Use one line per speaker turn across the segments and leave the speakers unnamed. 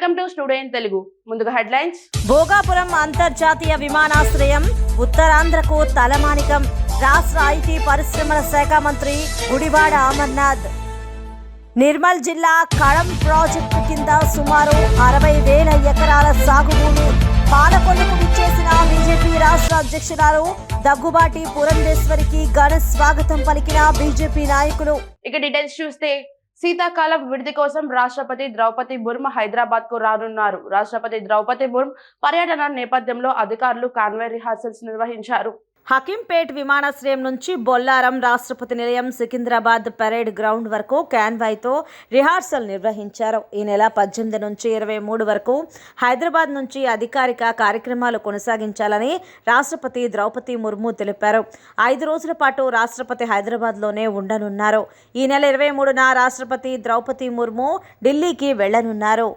Welcome to studio in Telugu. ముందుగా headlines.
Bhogapuram అంతర్జాతీయ విమానాశ్రయం ఉత్తరాంధ్రకు తలమానికం. రాష్ట్ర ఐటీ పరిశ్రమల శాఖ మంత్రి గుడివాడ అమర్నాథ్. నిర్మల్ జిల్లా కడం ప్రాజెక్టు కింద సుమారు 60,000 ఎకరాల సాగు భూమి. పాలకొల్లుకు విచ్చేసిన బీజేపీ రాష్ట్ర అధ్యక్షురాలు దగ్గుబాటి పురంధేశ్వరికి ఘన స్వాగతం పలికిన బీజేపీ నాయకులు.
ఇక డీటెయిల్స్ చూస్తే, శీతాకాలం విడిది కోసం రాష్ట్రపతి ద్రౌపది ముర్ము హైదరాబాద్ కు రానున్నారు. రాష్ట్రపతి ద్రౌపది ముర్ము పర్యటన నేపథ్యంలో అధికారులు కాన్వాయ్ రిహార్సల్స్ నిర్వహించారు.
హకీంపేట్ విమానాశ్రయం నుంచి బొల్లారం, రాష్ట్రపతి నిలయం, సికింద్రాబాద్ పరేడ్ గ్రౌండ్ వరకు కాన్వాయ్తో రిహార్సల్ నిర్వహించారు. ఈ నెల 18 నుంచి 23 వరకు హైదరాబాద్ నుంచి అధికారిక కార్యక్రమాలు కొనసాగించాలని రాష్ట్రపతి ద్రౌపది ముర్ము తెలిపారు. 5 రోజుల పాటు రాష్ట్రపతి హైదరాబాద్లోనే ఉండనున్నారు. ఈ నెల 23న రాష్ట్రపతి ద్రౌపది ముర్ము ఢిల్లీకి వెళ్లనున్నారు.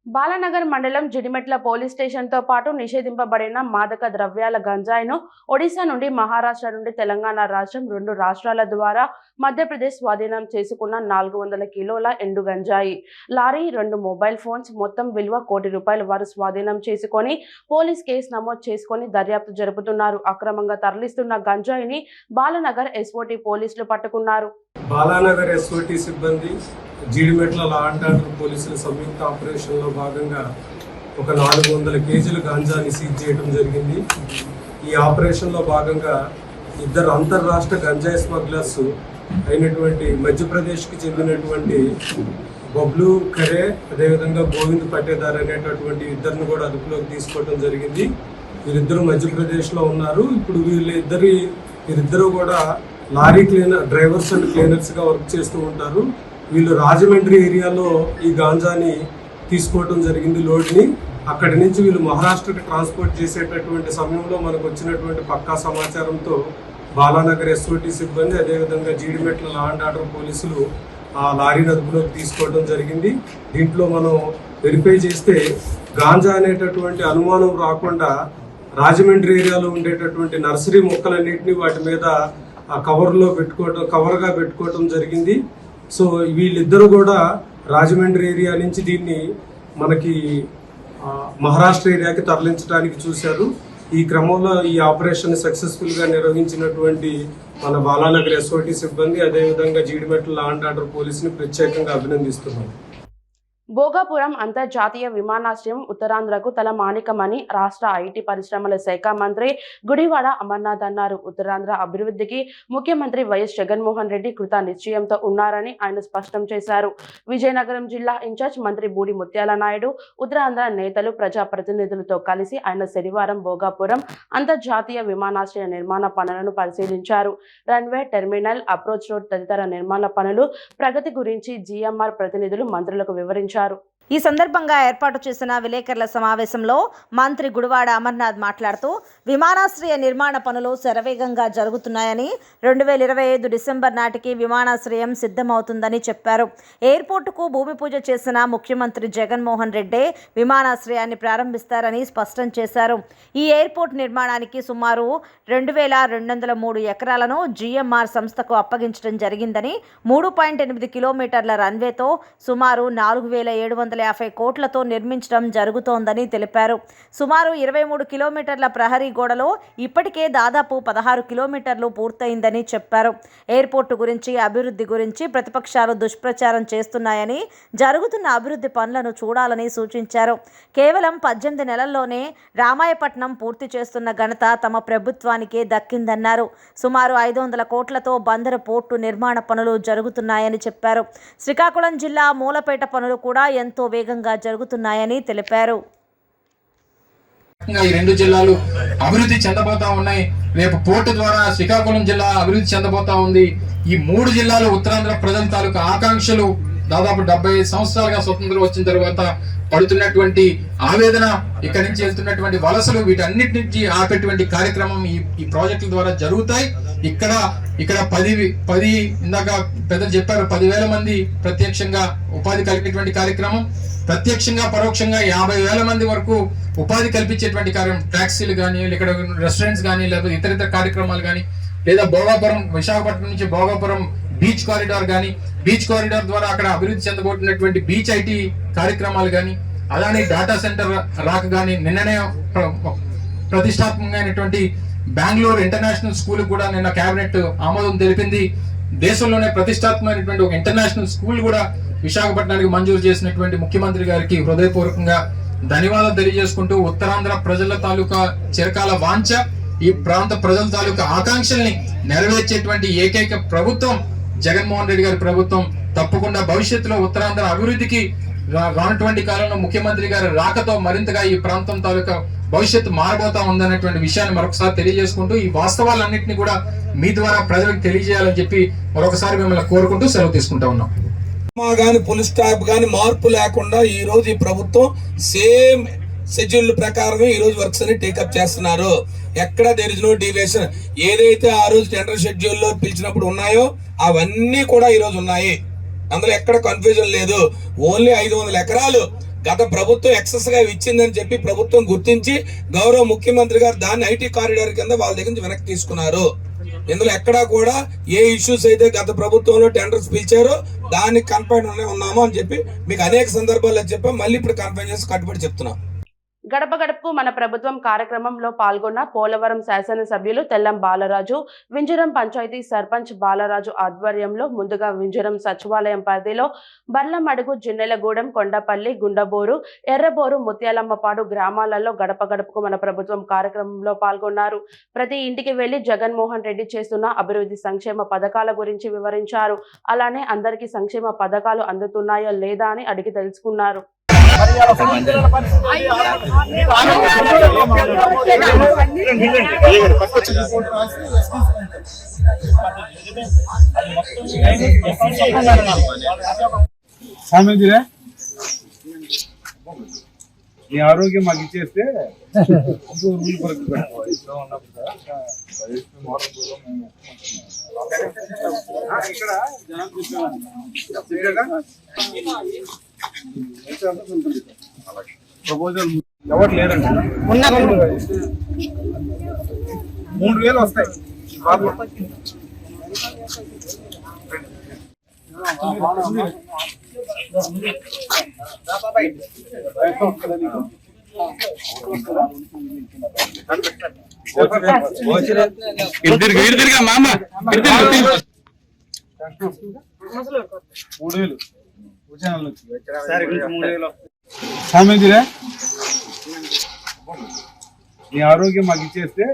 బాలానగర్ మండలం జిడిమెట్ల పోలీస్ స్టేషన్ తో పాటు నిషేధింపబడిన మాదక ద్రవ్యాల గంజాయిను ఒడిశా నుండి, మహారాష్ట్ర నుండి తెలంగాణ రాష్ట్రం, 2 రాష్ట్రాల ద్వారా మధ్యప్రదేశ్ స్వాధీనం చేసుకున్న 400 కిలోల ఎండు గంజాయి, లారీ, 2 మొబైల్ ఫోన్స్, మొత్తం విలువ ₹1 కోటి వారు స్వాధీనం చేసుకొని పోలీస్ కేసు నమోదు చేసుకొని దర్యాప్తు జరుపుతున్నారు. అక్రమంగా తరలిస్తున్న గంజాయిని బాలానగర్ ఎస్ఓటీ పోలీసులు పట్టుకున్నారు.
బాలానగర్ ఎస్ఓటీ సిబ్బంది జీడిమెట్ల లా అండ్ ఆర్డర్ పోలీసుల సంయుక్త ఆపరేషన్లో భాగంగా ఒక 400 కేజీల గాంజాని సీజ్ చేయడం జరిగింది. ఈ ఆపరేషన్లో భాగంగా 2 అంతర్రాష్ట్ర గంజాయి స్మగ్లర్స్ అయినటువంటి మధ్యప్రదేశ్కి చెందినటువంటి బబ్లు ఖరే, అదేవిధంగా గోవింద్ పట్టేదార్ అనేటటువంటి 2 కూడా అదుపులోకి తీసుకోవడం జరిగింది. వీరిద్దరూ మధ్యప్రదేశ్లో ఉన్నారు. ఇప్పుడు వీరిద్దరూ కూడా లారీ డ్రైవర్స్ అండ్ క్లీనర్స్గా వర్క్ చేస్తూ ఉంటారు. వీళ్ళు రాజమండ్రి ఏరియాలో ఈ గాంజాని తీసుకోవడం జరిగింది లోడ్ని. అక్కడి నుంచి వీళ్ళు మహారాష్ట్రకి ట్రాన్స్పోర్ట్ చేసేటటువంటి సమయంలో మనకు వచ్చినటువంటి పక్కా సమాచారంతో బాలానగర్ ఎస్ఓటీ సిబ్బంది, అదేవిధంగా జీడిమెట్ల లా అండ్ ఆర్డర్ పోలీసులు ఆ లారీని అదుపులోకి తీసుకోవడం జరిగింది. దీంట్లో మనం వెరిఫై చేస్తే గాంజా అనేటటువంటి అనుమానం రాకుండా రాజమండ్రి ఏరియాలో ఉండేటటువంటి నర్సరీ మొక్కలన్నింటినీ వాటి మీద కవర్గా పెట్టుకోవడం జరిగింది. సో వీళ్ళిద్దరూ కూడా రాజమండ్రి ఏరియా నుంచి దీన్ని మనకి మహారాష్ట్ర ఏరియాకి తరలించడానికి చూశారు. ఈ క్రమంలో ఈ ఆపరేషన్ సక్సెస్ఫుల్ గా నిర్వహించినటువంటి మన బాలానగర్ ఎస్ఓటీ సిబ్బంది, అదేవిధంగా జీడిమెట్ల లా అండ్ ఆర్డర్ పోలీసుని ప్రత్యేకంగా అభినందిస్తున్నాం.
భోగాపురం అంతర్జాతీయ విమానాశ్రయం ఉత్తరాంధ్రకు తలమానికమని రాష్ట్ర ఐటీ పరిశ్రమల శాఖ మంత్రి గుడివాడ అమర్నాథ్ అన్నారు. ఉత్తరాంధ్ర అభివృద్ధికి ముఖ్యమంత్రి వైఎస్ జగన్మోహన్ రెడ్డి కృత నిశ్చయంతో ఉన్నారని ఆయన స్పష్టం చేశారు. విజయనగరం జిల్లా ఇన్ఛార్జ్ మంత్రి బూడి ముత్యాల నాయుడు, ఉత్తరాంధ్ర నేతలు, ప్రజాప్రతినిధులతో కలిసి ఆయన శనివారం భోగాపురం అంతర్జాతీయ విమానాశ్రయ నిర్మాణ పనులను పరిశీలించారు. రన్వే, టెర్మినల్, అప్రోచ్ రోడ్ తదితర నిర్మాణ పనులు ప్రగతి గురించి జీఎంఆర్ ప్రతినిధులు మంత్రులకు వివరించారు.
ఈ సందర్భంగా ఏర్పాటు చేసిన విలేకరుల సమావేశంలో మంత్రి గుడివాడ అమర్నాథ్ మాట్లాడుతూ, విమానాశ్రయ నిర్మాణ పనులు శరవేగంగా జరుగుతున్నాయని, 2025 డిసెంబర్ నాటికి విమానాశ్రయం సిద్ధమవుతుందని చెప్పారు. ఎయిర్పోర్టుకు భూమి పూజ చేసిన ముఖ్యమంత్రి జగన్మోహన్ రెడ్డి విమానాశ్రయాన్ని ప్రారంభిస్తారని స్పష్టం చేశారు. ఈ ఎయిర్పోర్ట్ నిర్మాణానికి సుమారు 2,203 ఎకరాలను జీఎంఆర్ సంస్థకు అప్పగించడం జరిగిందని, 3.8 కిలోమీటర్ల రన్వేతో సుమారు 4,750 కోట్లతో నిర్మించడం జరుగుతోందని తెలిపారు. సుమారు 23 కిలోమీటర్ల ప్రహరీ గోడలో ఇప్పటికే దాదాపు 16 కిలోమీటర్లు పూర్తయిందని చెప్పారు. ఎయిర్పోర్టు గురించి, అభివృద్ధి గురించి ప్రతిపక్షాలు దుష్ప్రచారం చేస్తున్నాయని, జరుగుతున్న అభివృద్ధి పనులను చూడాలని సూచించారు. కేవలం 18 నెలల్లోనే రామాయపట్నం పూర్తి చేస్తున్న ఘనత తమ ప్రభుత్వానికే దక్కిందన్నారు. సుమారు 500 కోట్లతో బందరు పోర్టు నిర్మాణ పనులు జరుగుతున్నాయని చెప్పారు. శ్రీకాకుళం జిల్లా మూలపేట పనులు కూడా ఎంతో వేగంగా జరుగుతున్నాయని తెలిపారు.
ఈ 2 జిల్లాలు అభివృద్ధి చెందబోతా ఉన్నాయి. రేపు పోర్టు ద్వారా శ్రీకాకుళం జిల్లా అభివృద్ధి చెందబోతా ఉంది. ఈ 3 జిల్లాలు ఉత్తరాంధ్ర ప్రజల తాలూకు ఆకాంక్షలు, దాదాపు 75 సంవత్సరాలుగా స్వతంత్రం వచ్చిన తర్వాత పడుతున్నటువంటి ఆవేదన, ఇక్కడి నుంచి వెళ్తున్నటువంటి వలసలు, వీటన్నిటి నుంచి ఆపేటువంటి కార్యక్రమం ఈ ప్రాజెక్టుల ద్వారా జరుగుతాయి. ఇక్కడ 10 ఇందాక పెద్దలు చెప్పారు, 10,000 మంది ప్రత్యక్షంగా ఉపాధి కలిపేటువంటి కార్యక్రమం, ప్రత్యక్షంగా పరోక్షంగా 50,000 మంది వరకు ఉపాధి కల్పించేటువంటి కార్యక్రమం. ట్యాక్సీలు కానీ, ఇక్కడ రెస్టారెంట్స్ కానీ, లేకపోతే ఇతర కార్యక్రమాలు కానీ, లేదా భోగాపురం, విశాఖపట్నం నుంచి భోగాపురం బీచ్ కారిడార్ కానీ, బీచ్ కారిడార్ ద్వారా అక్కడ అభివృద్ధి చెందబోతున్నటువంటి బీచ్ ఐటీ కార్యక్రమాలు కానీ, అలానే డాటా సెంటర్ రాక కానీ నిన్ననే ప్రతిష్టాత్మకమైనటువంటి బెంగళూరు ఇంటర్నేషనల్ స్కూల్ కూడా నిన్న కేబినెట్ ఆమోదం తెలిపింది. దేశంలోనే ప్రతిష్టాత్మకమైనటువంటి ఒక ఇంటర్నేషనల్ స్కూల్ కూడా విశాఖపట్నానికి మంజూరు చేసినటువంటి ముఖ్యమంత్రి గారికి హృదయపూర్వకంగా ధన్యవాదాలు తెలియజేసుకుంటూ ఉత్తరాంధ్ర ప్రజల తాలూకా చిరకాల వాంఛ, ఈ ప్రాంత ప్రజల తాలూకా ఆకాంక్షల్ని నెరవేర్చేటువంటి ఏకైక ప్రభుత్వం జగన్మోహన్ రెడ్డి గారి ప్రభుత్వం. తప్పకుండా భవిష్యత్తులో ఉత్తరాంధ్ర అభివృద్ధికి రానటువంటి కాలంలో ముఖ్యమంత్రి గారి రాకతో మరింతగా ఈ ప్రాంతం తాలూకా భవిష్యత్తు మారబోతా ఉందనేటువంటి విషయాన్ని మరొకసారి తెలియజేసుకుంటూ ఈ వాస్తవాలన్నింటినీ కూడా మీ ద్వారా ప్రజలకు తెలియజేయాలని చెప్పి మరొకసారి మిమ్మల్ని కోరుకుంటూ సెలవు తీసుకుంటా ఉన్నాం.
గాని పులి స్టాప్ గాని మార్పు లేకుండా ఈ రోజు ఈ ప్రభుత్వం సేమ్ షెడ్యూల్ ప్రకారం ఈ రోజు వర్క్స్ అని టేకప్ చేస్తున్నారు. ఎక్కడ దేర్ ఇస్ నో డీవియేషన్. ఏదైతే ఆ రోజు టెండర్ షెడ్యూల్ లో పిలిచినప్పుడు ఉన్నాయో అవన్నీ కూడా ఈ రోజు ఉన్నాయి. అందులో ఎక్కడ కన్ఫ్యూజన్ లేదు. ఓన్లీ 500 ఎకరాలు గత ప్రభుత్వం ఎక్సెస్ గా ఇచ్చిందని చెప్పి ప్రభుత్వం గుర్తించి గౌరవ ముఖ్యమంత్రి గారు దాన్ని ఐటీ కారిడార్ కింద వాళ్ళ దగ్గర నుంచి వెనక్కి తీసుకున్నారు. ఇందులో ఎక్కడా కూడా ఏ ఇష్యూస్ అయితే గత ప్రభుత్వంలో టెండర్స్ పిలిచారో దానికి కన్ఫైన్ ఉన్నాము అని చెప్పి మీకు అనేక సందర్భాల్లో చెప్పాం. మళ్ళీ ఇప్పుడు కన్ఫైన్ చేసి కట్టుబడి చెప్తున్నాం.
గడప గడపకు మన ప్రభుత్వం కార్యక్రమంలో పాల్గొన్న పోలవరం శాసనసభ్యులు తెల్లం బాలరాజు, వింజరం పంచాయతీ సర్పంచ్ బాలరాజు ఆధ్వర్యంలో ముందుగా వింజరం సచివాలయం పరిధిలో బర్లమడుగు, జిన్నెలగూడెం, కొండపల్లి, గుండబోరు, ఎర్రబోరు, ముత్యాలమ్మపాడు గ్రామాలలో గడప గడపకు మన ప్రభుత్వం కార్యక్రమంలో పాల్గొన్నారు. ప్రతి ఇంటికి వెళ్లి జగన్మోహన్ రెడ్డి చేస్తున్న అభివృద్ధి సంక్షేమ పథకాల గురించి వివరించారు. అలానే అందరికీ సంక్షేమ పథకాలు అందుతున్నాయో లేదా అని అడిగి తెలుసుకున్నారు.
నీ ఆరోగ్యం మాకు ఇచ్చేస్తే ప్రపోజల్ ఎవరు లేరండి. 3000 వస్తాయి. మామ 3000 స్వామీజీరే నీ ఆరోగ్యం మాకు ఇచ్చేస్తే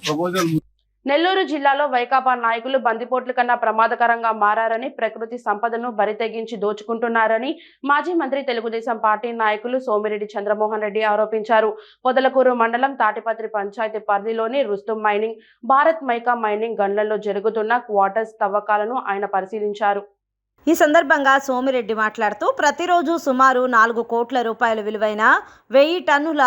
ప్రపోజల్.
నెల్లూరు జిల్లాలో వైకాపా నాయకులు బందిపోట్ల కన్నా ప్రమాదకరంగా మారారని, ప్రకృతి సంపదను బరితెగించి దోచుకుంటున్నారని మాజీ మంత్రి తెలుగుదేశం పార్టీ నాయకులు సోమిరెడ్డి చంద్రమోహన్ రెడ్డి ఆరోపించారు. పొదలకూరు మండలం తాటిపత్రి పంచాయతీ పరిధిలోని Rustum mining, Bharat mica mining గన్లలో జరుగుతున్న క్వార్టర్స్ తవ్వకాలను ఆయన పరిశీలించారు.
ఈ సందర్భంగా సోమిరెడ్డి మాట్లాడుతూ ప్రతిరోజు సుమారు 4 కోట్ల రూపాయల విలువైన 1000 టన్నుల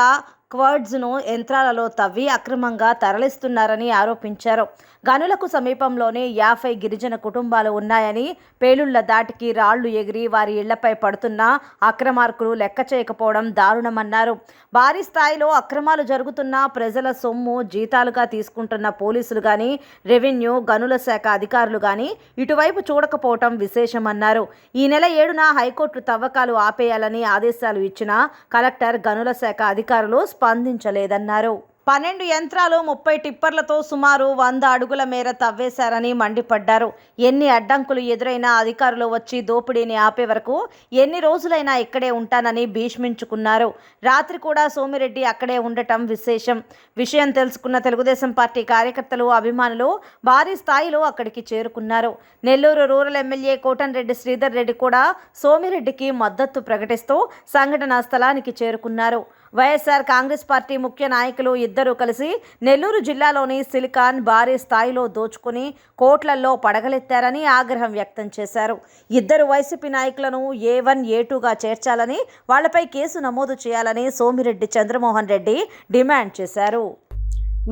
క్వార్ట్జ్ను యంత్రాలలో తవ్వి అక్రమంగా తరలిస్తున్నారని ఆరోపించారు. గనులకు సమీపంలోనే 50 గిరిజన కుటుంబాలు ఉన్నాయని, పేలుళ్ల దాటికి రాళ్లు ఎగిరి వారి ఇళ్లపై పడుతున్న అక్రమార్కులు లెక్క చేయకపోవడం దారుణమన్నారు. భారీ స్థాయిలో అక్రమాలు జరుగుతున్న ప్రజల సొమ్ము జీతాలుగా తీసుకుంటున్న పోలీసులు కానీ, రెవెన్యూ, గనుల శాఖ అధికారులు కానీ ఇటువైపు చూడకపోవటం విశేషమన్నారు. ఈ నెల 7న హైకోర్టు తవ్వకాలు ఆపేయాలని ఆదేశాలు ఇచ్చినా కలెక్టర్, గనుల శాఖ అధికారులు స్పందించలేదన్నారు. 12 యంత్రాలు 30 టిప్పర్లతో సుమారు 100 అడుగుల మేర తవ్వేశారని మండిపడ్డారు. ఎన్ని అడ్డంకులు ఎదురైనా అధికారులు వచ్చి దోపిడీని ఆపే వరకు ఎన్ని రోజులైనా ఇక్కడే ఉంటానని భీష్మించుకున్నారు. రాత్రి కూడా సోమిరెడ్డి అక్కడే ఉండటం విశేషం. విషయం తెలుసుకున్న తెలుగుదేశం పార్టీ కార్యకర్తలు, అభిమానులు భారీ స్థాయిలో అక్కడికి చేరుకున్నారు. నెల్లూరు రూరల్ ఎమ్మెల్యే కోటంరెడ్డి శ్రీధర్ రెడ్డి కూడా సోమిరెడ్డికి మద్దతు ప్రకటిస్తూ సంఘటనా స్థలానికి చేరుకున్నారు. వైఎస్ఆర్ కాంగ్రెస్ పార్టీ ముఖ్య నాయకులు ఇద్దరూ కలిసి నెల్లూరు జిల్లాలోని సిలికాన్ భారీ స్థాయిలో దోచుకుని కోట్లల్లో పడగలెత్తారని ఆగ్రహం వ్యక్తం చేశారు. ఇద్దరు వైసీపీ నాయకులను A1, A2గా చేర్చాలని, వాళ్లపై కేసు నమోదు చేయాలని సోమిరెడ్డి చంద్రమోహన్ రెడ్డి డిమాండ్ చేశారు.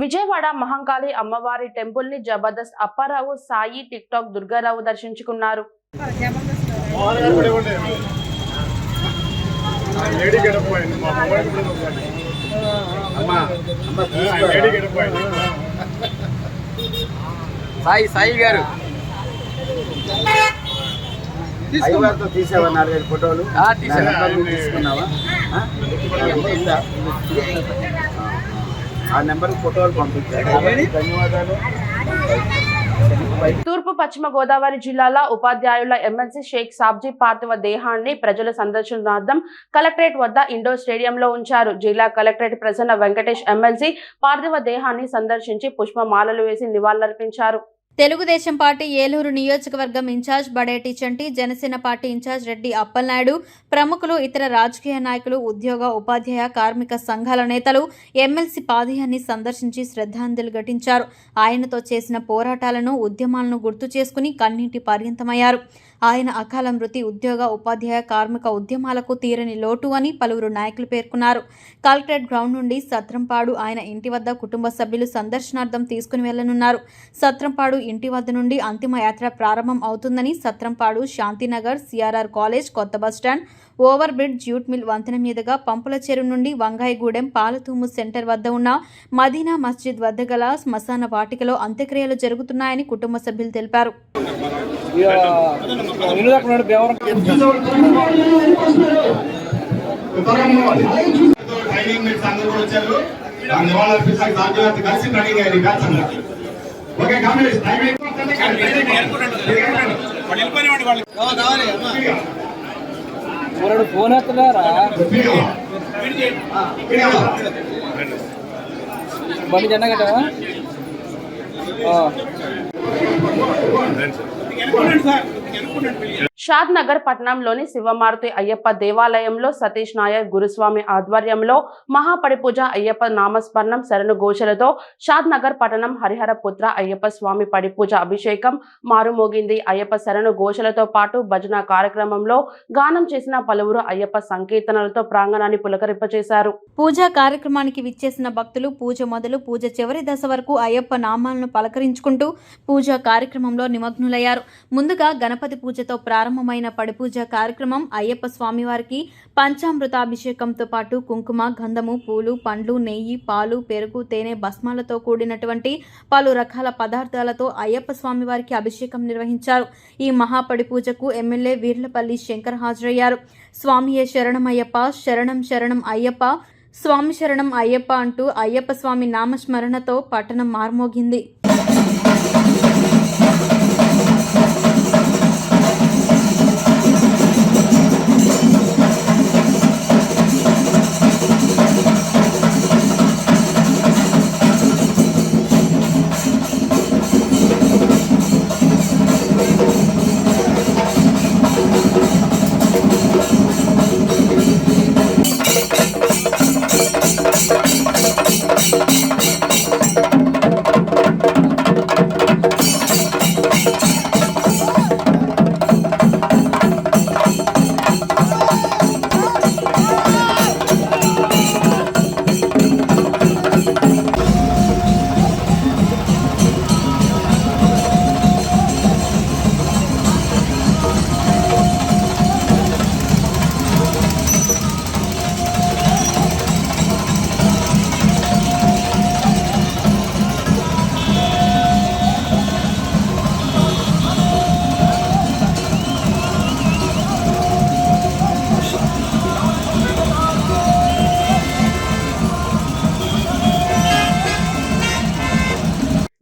విజయవాడ మహంకాళి అమ్మవారి టెంపుల్ ని జబర్దస్త్ అప్పారావు, సాయి, టిక్ టాక్ దుర్గారావు దర్శించుకున్నారు.
సాయి గారు
ఐవారితో తీసావా 4-5 ఫోటోలు
తీసాను.
తీసుకున్నావా? ఆ నెంబర్ ఫోటోలు పంపించారు. ధన్యవాదాలు.
తూర్పు పశ్చిమ గోదావరి జిల్లాల ఉపాధ్యాయుల ఎమ్మెల్సీ షేక్ సాబ్జీ పార్థివ దేహాన్ని ప్రజల సందర్శనార్థం కలెక్టరేట్ వద్ద ఇండోర్ స్టేడియంలో ఉంచారు. జిల్లా కలెక్టరేట్ ప్రసన్న వెంకటేష్ ఎమ్మెల్సీ పార్థివ దేహాన్ని సందర్శించి పుష్పమాలలు వేసి నివాళులర్పించారు.
తెలుగుదేశం పార్టీ ఏలూరు నియోజకవర్గం ఇన్ఛార్జ్ బడేటి చంటి, జనసేన పార్టీ ఇన్ఛార్జ్ రెడ్డి అప్పలనాయుడు, ప్రముఖులు, ఇతర రాజకీయ నాయకులు, ఉద్యోగ, ఉపాధ్యాయ, కార్మిక సంఘాల నేతలు ఎమ్మెల్సీ పాదయాన్ని సందర్శించి శ్రద్ధాంజలి ఘటించారు. ఆయనతో చేసిన పోరాటాలను, ఉద్యమాలను గుర్తు చేసుకుని కన్నీటి పర్యంతమయ్యారు. ఆయన అకాల మృతి ఉద్యోగ, ఉపాధ్యాయ, కార్మిక ఉద్యమాలకు తీరని లోటు అని పలువురు నాయకులు పేర్కొన్నారు. కలెక్టరేట్ గ్రౌండ్ నుండి సత్రంపాడు ఆయన ఇంటి వద్ద కుటుంబ సభ్యులు సందర్శనార్థం తీసుకుని వెళ్లనున్నారు. సత్రంపాడు ఇంటి వద్ద నుండి అంతిమ యాత్ర ప్రారంభం అవుతుందని సత్రంపాడు, శాంతినగర్, సిఆర్ఆర్ కాలేజ్, కొత్త bus stand, over bridge, jute mill వంతెన మీదుగా పంపుల చెరువు నుండి వంగాయగూడెం, పాలతూము సెంటర్ వద్ద ఉన్న మదీనా మస్జిద్ వద్ద గల శ్మశాన వాటికలో అంత్యక్రియలు జరుగుతున్నాయని కుటుంబ సభ్యులు తెలిపారు.
ఫోన్ ఎత్తున్నారా బండి జెండా కట్టా
షాద్ నగర్ పట్టణంలోని శివమారుతి అయ్యప్ప దేవాలయంలో సతీష్ నాయర్ గురుస్వామి ఆధ్వర్యంలో మహాపడిపూజ అయ్యప్ప నామస్మరణం శరణు ఘోషలతో షాద్ నగర్ పట్టణం హరిహర పుత్ర అయ్యప్ప స్వామి పడిపూజ అభిషేకం మారుమోగింది. అయ్యప్ప శరణు ఘోషలతో పాటు భజన కార్యక్రమంలో గానం చేసిన పలువురు అయ్యప్ప సంకీర్తనలతో ప్రాంగణాన్ని పులకరింపచేశారు.
పూజా కార్యక్రమానికి విచ్చేసిన భక్తులు పూజ మొదలు పూజ చివరి దశ వరకు అయ్యప్ప నామాలను పలకరించుకుంటూ పూజా కార్యక్రమంలో నిమగ్నులయ్యారు. ముందుగా గణపతి పూజతో ప్రారంభమైన పడిపూజ కార్యక్రమం అయ్యప్ప స్వామివారికి పంచామృతాభిషేకంతో పాటు కుంకుమ, గంధము, పూలు, పండ్లు, నెయ్యి, పాలు, పెరుగు, తేనె, భస్మాలతో కూడినటువంటి పలు రకాల పదార్థాలతో అయ్యప్ప స్వామివారికి అభిషేకం నిర్వహించారు. ఈ మహాపడి పూజకు ఎమ్మెల్యే వీర్లపల్లి శంకర్ హాజరయ్యారు. స్వామియే శరణమయ్యప్ప, శరణం శరణం అయ్యప్ప, స్వామి శరణం అయ్యప్ప అంటూ అయ్యప్ప స్వామి నామస్మరణతో పట్టణం మార్మోగింది.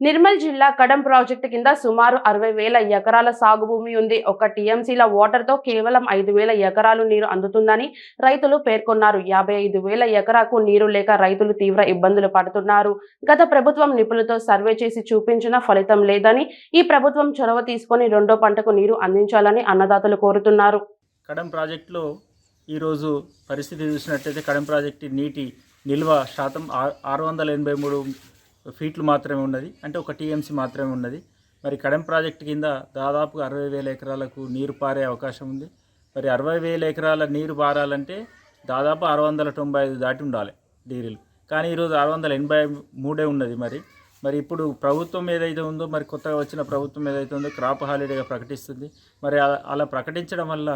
నిర్మల్ జిల్లా కడం ప్రాజెక్టు కింద సుమారు 60,000 ఎకరాల సాగు భూమి ఉంది. ఒక టీఎంసీల వాటర్తో కేవలం 5,000 ఎకరాలు నీరు అందుతుందని రైతులు పేర్కొన్నారు. 55,000 ఎకరాకు నీరు లేక రైతులు తీవ్ర ఇబ్బందులు పడుతున్నారు. గత ప్రభుత్వం నిపుణులతో సర్వే చేసి చూపించిన ఫలితం లేదని, ఈ ప్రభుత్వం చొరవ తీసుకొని రెండో పంటకు నీరు అందించాలని అన్నదాతలు కోరుతున్నారు.
కడం ప్రాజెక్టులో ఈరోజు పరిస్థితి చూసినట్టయితే కడం ప్రాజెక్టు నీటి నిల్వ శాతం 683 ఫీట్లు మాత్రమే ఉన్నది. అంటే ఒక టీఎంసీ మాత్రమే ఉన్నది. మరి కడం ప్రాజెక్టు కింద దాదాపు 60,000 ఎకరాలకు నీరు పారే అవకాశం ఉంది. మరి 60,000 ఎకరాల నీరు పారాలంటే దాదాపు 695 దాటి ఉండాలి డీరీలు. కానీ ఈరోజు 683 ఉన్నది. మరి ఇప్పుడు ప్రభుత్వం ఏదైతే ఉందో, మరి కొత్తగా వచ్చిన ప్రభుత్వం ఏదైతే ఉందో క్రాప్ హాలిడేగా ప్రకటిస్తుంది. మరి అలా ప్రకటించడం వల్ల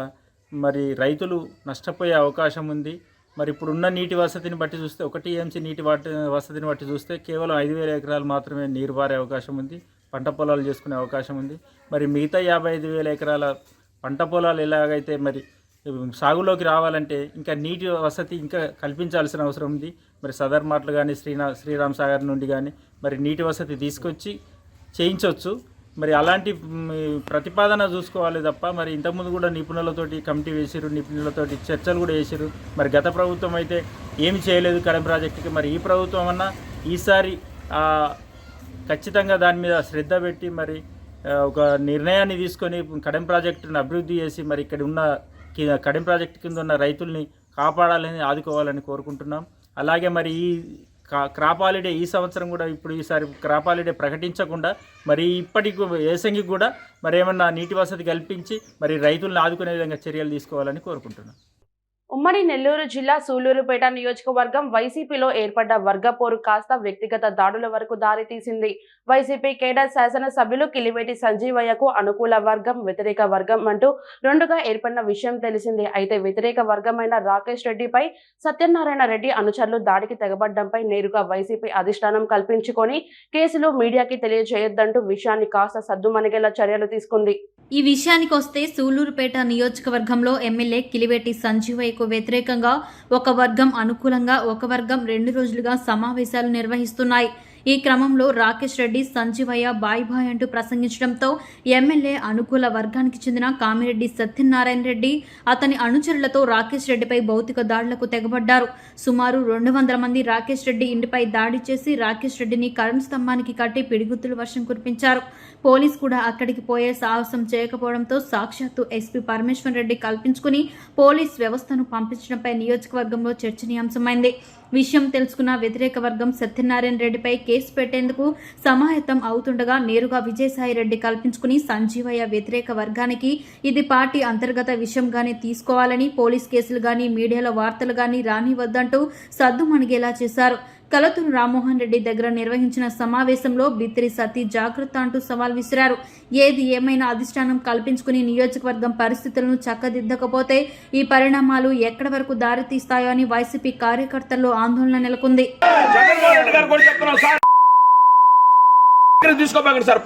మరి రైతులు నష్టపోయే అవకాశం ఉంది. మరి ఇప్పుడున్న నీటి వసతిని బట్టి చూస్తే 1 టీఎంసీ నీటి వసతిని బట్టి చూస్తే కేవలం 5,000 ఎకరాలు మాత్రమే నీరు పారే అవకాశం ఉంది, పంట పొలాలు చేసుకునే అవకాశం ఉంది. మరి మిగతా 55,000 ఎకరాల పంట పొలాలు ఎలాగైతే మరి సాగులోకి రావాలంటే ఇంకా నీటి వసతి ఇంకా కల్పించాల్సిన అవసరం ఉంది. మరి సదర్ మాటలు కానీ శ్రీరామ్ సాగర్ నుండి కానీ మరి నీటి వసతి తీసుకొచ్చి చేయించవచ్చు. మరి అలాంటి ప్రతిపాదన చూసుకోవాలి తప్ప మరి ఇంతకుముందు కూడా నిపుణులతోటి కమిటీ వేసిరు, నిపుణులతోటి చర్చలు కూడా వేసిరు. మరి గత ప్రభుత్వం అయితే ఏమి చేయలేదు కడెం ప్రాజెక్టుకి. మరి ఈ ప్రభుత్వం అన్నా ఈసారి ఖచ్చితంగా దాని మీద శ్రద్ధ పెట్టి మరి ఒక నిర్ణయాన్ని తీసుకొని కడెం ప్రాజెక్టును అభివృద్ధి చేసి మరి ఇక్కడ ఉన్న కడెం ప్రాజెక్టు కింద ఉన్న రైతుల్ని కాపాడాలని ఆదుకోవాలని కోరుకుంటున్నాం. అలాగే మరి ఈ క్రాప్ హాలిడే ఈ సంవత్సరం కూడా ఇప్పుడు ఈసారి క్రాప్ హాలిడే ప్రకటించకుండా మరి ఇప్పటికి ఏసంగికి కూడా మరి ఏమన్నా నీటి వసతి కల్పించి మరి రైతులను ఆదుకునే విధంగా చర్యలు తీసుకోవాలని కోరుకుంటున్నాం.
ఉమ్మడి నెల్లూరు జిల్లా సూళ్లూరుపేట నియోజకవర్గం వైసీపీలో ఏర్పడ్డ వర్గపోరు కాస్త వ్యక్తిగత దాడుల వరకు దారితీసింది. వైసీపీ కేడర్ శాసనసభ్యులు కిలివేటి సంజీవయ్యకు అనుకూల వర్గం, వ్యతిరేక వర్గం అంటూ రెండుగా ఏర్పడిన విషయం తెలిసిందే. అయితే వ్యతిరేక వర్గమైన రాకేష్ రెడ్డిపై సత్యనారాయణ రెడ్డి అనుచరులు దాడికి తెగబడ్డంపై నేరుగా వైసీపీ అధిష్టానం కల్పించుకొని కేసులు మీడియాకి తెలియజేయొద్దంటూ విషయాన్ని కాస్త సద్దుమణిగేలా చర్యలు తీసుకుంది.
ఈ విషయానికి వస్తే సూళ్లూరుపేట నియోజకవర్గంలో ఎమ్మెల్యే కిలివేటి సంజీవయ్యకు వ్యతిరేకంగా ఒక వర్గం అనుకూలంగా, ఒక వర్గం 2 రోజులుగా సమావేశాలు నిర్వహిస్తున్నాయి. ఈ క్రమంలో రాకేష్ రెడ్డి సంజీవయ్య బాయ్ బాయ్ అంటూ ప్రసంగించడంతో ఎమ్మెల్యే అనుకూల వర్గానికి చెందిన కామిరెడ్డి సత్యనారాయణ రెడ్డి అతని అనుచరులతో రాకేష్ రెడ్డిపై భౌతిక దాడులకు తెగబడ్డారు. సుమారు 200 మంది రాకేష్ రెడ్డి ఇంటిపై దాడి చేసి రాకేష్ రెడ్డిని కరెంట్ స్తంభానికి కట్టి పిడిగుద్దుల వర్షం కురిపించారు. పోలీస్ కూడా అక్కడికి పోయే సాహసం చేయకపోవడంతో సాక్షాత్తు ఎస్పీ పరమేశ్వర్ రెడ్డి కల్పించుకుని పోలీస్ వ్యవస్థను పంపించడంపై నియోజకవర్గంలో చర్చనీయాంశమైంది. విషయం తెలుసుకున్న వ్యతిరేక వర్గం సత్యనారాయణ రెడ్డిపై కేసు పెట్టేందుకు సమాయత్తం అవుతుండగా నేరుగా విజయసాయి రెడ్డి కల్పించుకుని సంజీవయ్య వ్యతిరేక వర్గానికి ఇది పార్టీ అంతర్గత విషయంగానే తీసుకోవాలని, పోలీస్ కేసులు గానీ మీడియాలో వార్తలు గానీ రానివద్దంటూ సద్దుమణిగేలా చేశారు. కలతూరు రామ్మోహన్ రెడ్డి దగ్గర నిర్వహించిన సమావేశంలో బిత్తిరి సతీ జాగ్రత్త అంటూ సవాల్ విసిరారు. ఏది ఏమైనా అధిష్టానం కల్పించుకుని నియోజకవర్గం పరిస్థితులను చక్కదిద్దకపోతే ఈ పరిణామాలు ఎక్కడి వరకు దారితీస్తాయో అని వైసీపీ కార్యకర్తల్లో ఆందోళన నెలకొంది.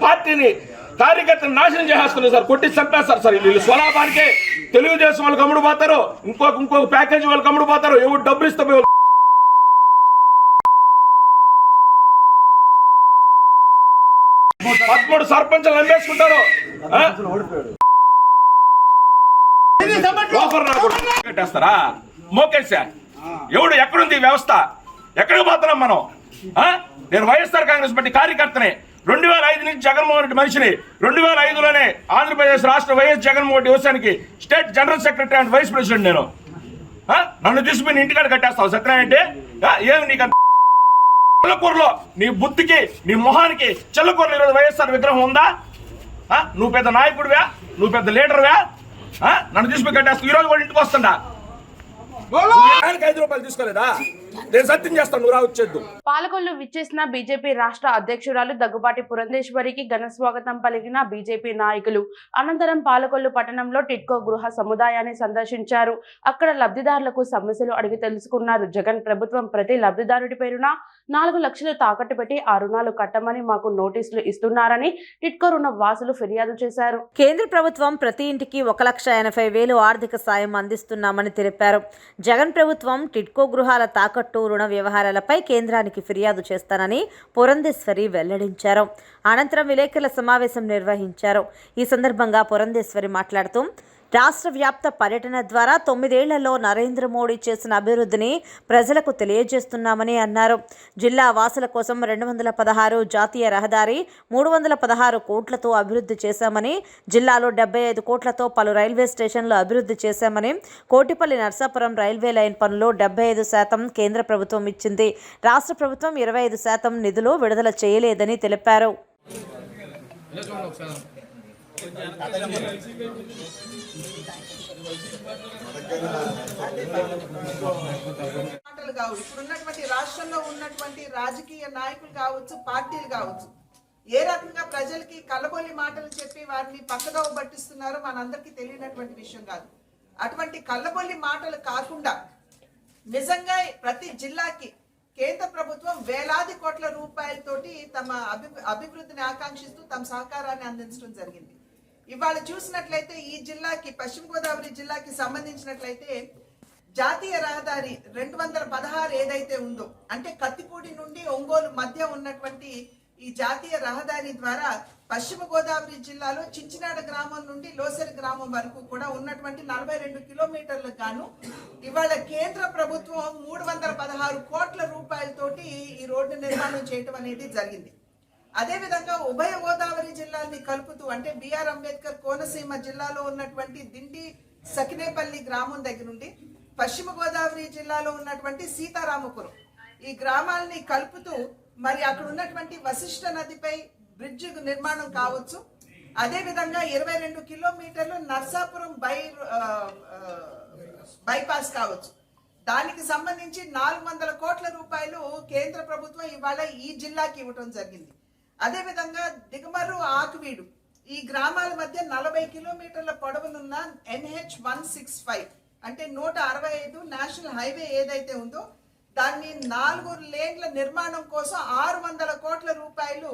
పార్టీని కార్యకర్తలు నాశనం చేస్తున్నారు సార్, కొట్టి చంపేస్తారు సార్. వీళ్ళు స్వలాభానికే తెలుగుదేశం వాళ్ళకి అమ్ముడు పోతారు, ఇంకొక ప్యాకేజీ వాళ్ళకి అమ్ముడు పోతారు. ఎవరు డబ్బులు ఇస్తే 13 సర్పంచులు నమ్మేసుకుంటారు. కట్టేస్తారా మోకేసా? ఎవడు ఎక్కడుంది వ్యవస్థ? ఎక్కడికి పోతున్నాం మనం? నేను వైఎస్ఆర్ కాంగ్రెస్ పార్టీ కార్యకర్తనే. 2005 నుంచి జగన్మోహన్ రెడ్డి మనిషిని. 2005లోనే ఆంధ్రప్రదేశ్ రాష్ట్ర వైఎస్ జగన్మోహన్ రెడ్డి యువసేనకి state general secretary and vice president నేను. నన్ను తీసుకుని ఇంటికాడ కట్టేస్తావు సత్యనారాయణ? ఏమి నీకు చెల్లకూరులో నీ బుద్ధికి నీ మొహానికి చెల్లకూరులో ఈరోజు వైఎస్ఆర్ విగ్రహం ఉందా? నువ్వు పెద్ద నాయకుడివా? నువ్వు పెద్ద లీడర్వా? నన్ను తీసుకుని కట్టేస్తావు. ఈరోజు కూడా ఇంటికి వస్తుందా? 5 రూపాయలు తీసుకోలేదా? నేను సత్యం చేస్తాను, నువ్వు రావచ్చేద్దు.
పాలకొల్లు విచ్చేసిన బీజేపీ రాష్ట్ర అధ్యక్షురాలు దగ్గుబాటి పురంధేశ్వరికి ఘన స్వాగతం పలికిన బీజేపీ నాయకులు. అనంతరం పాలకొల్లు పట్టణంలో టిడ్కో గృహ సముదాయాన్ని సందర్శించారు. అక్కడ లబ్ధిదారులకు సమస్యలు అడిగి తెలుసుకున్నారు. జగన్ ప్రభుత్వం ప్రతి లబ్ధిదారుడి పేరున 4 లక్షలు తాకట్టు పెట్టి ఆ రుణాలు కట్టమని మాకు నోటీసులు ఇస్తున్నారని టిడ్కో రుణ వాసులు ఫిర్యాదు చేశారు.
కేంద్ర ప్రభుత్వం ప్రతి ఇంటికి 1,80,000 ఆర్థిక సాయం అందిస్తున్నామని తెలిపారు. జగన్ ప్రభుత్వం టిడ్కో గృహాల తాకట్టు రుణ వ్యవహారాలపై కేంద్రానికి ఫిర్యాదు చేస్తానని పురంధేశ్వరి వెల్లడించారు. అనంతరం విలేకరుల సమావేశం నిర్వహించారు. ఈ సందర్భంగా పురంధేశ్వరి మాట్లాడుతూ రాష్ట్ర వ్యాప్త పర్యటన ద్వారా 9 ఏళ్లలో నరేంద్ర మోడీ చేసిన అభివృద్ధిని ప్రజలకు తెలియజేస్తున్నామని అన్నారు. జిల్లా వాసుల కోసం 216 జాతీయ రహదారి 316 కోట్లతో అభివృద్ధి చేశామని, జిల్లాలో 75 కోట్లతో పలు రైల్వే స్టేషన్లు అభివృద్ధి చేశామని, కోటిపల్లి నర్సాపురం రైల్వే లైన్ పనులు 75% కేంద్ర ప్రభుత్వం ఇచ్చింది, రాష్ట్ర ప్రభుత్వం 25% నిధులు విడుదల చేయలేదని తెలిపారు.
ఇప్పుడున్నటువంటి రాష్ట్రంలో ఉన్నటువంటి రాజకీయ నాయకులు కావచ్చు, పార్టీలు కావచ్చు, ఏ రకంగా ప్రజలకి కలబొల్లి మాటలు చెప్పి వారిని పక్కదోవ పట్టిస్తున్నారో మనందరికీ తెలియనటువంటి విషయం కాదు. అటువంటి కల్లబొల్లి మాటలు కాకుండా నిజంగా ప్రతి జిల్లాకి కేంద్ర ప్రభుత్వం వేలాది కోట్ల రూపాయలతోటి తమ అభివృద్ధిని ఆకాంక్షిస్తూ తమ సహకారాన్ని అందించడం జరిగింది. ఇవాళ చూసినట్లయితే ఈ జిల్లాకి, పశ్చిమ గోదావరి జిల్లాకి సంబంధించినట్లయితే జాతీయ రహదారి 216 ఏదైతే ఉందో, అంటే కత్తిపూడి నుండి ఒంగోలు మధ్య ఉన్నటువంటి ఈ జాతీయ రహదారి ద్వారా పశ్చిమ గోదావరి జిల్లాలో చించినాడ గ్రామం నుండి లోసరి గ్రామం వరకు కూడా ఉన్నటువంటి 42 కిలోమీటర్లకు గాను ఇవాళ కేంద్ర ప్రభుత్వం 316 కోట్ల రూపాయలతోటి ఈ రోడ్డు నిర్మాణం చేయటం అనేది జరిగింది. అదేవిధంగా ఉభయ గోదావరి జిల్లాల్ని కలుపుతూ, అంటే బిఆర్ అంబేద్కర్ కోనసీమ జిల్లాలో ఉన్నటువంటి దిండి సకినేపల్లి గ్రామం దగ్గర నుండి పశ్చిమ గోదావరి జిల్లాలో ఉన్నటువంటి సీతారామపురం ఈ గ్రామాలని కలుపుతూ మరి అక్కడ ఉన్నటువంటి వశిష్ఠ నదిపై బ్రిడ్జ్ నిర్మాణం కావచ్చు. అదేవిధంగా 22 కిలోమీటర్లు నర్సాపురం బైపాస్ కావచ్చు. దానికి సంబంధించి 400 కోట్ల రూపాయలు కేంద్ర ప్రభుత్వం ఇవాళ ఈ జిల్లాకి ఇవ్వటం జరిగింది. అదేవిధంగా దిగమర్రు ఆకువీడు ఈ గ్రామాల మధ్య 40 కిలోమీటర్ల పొడవునున్న NH 165 అంటే 165 నేషనల్ హైవే ఏదైతే ఉందో దాన్ని 4 లేన్ల నిర్మాణం కోసం 600 కోట్ల రూపాయలు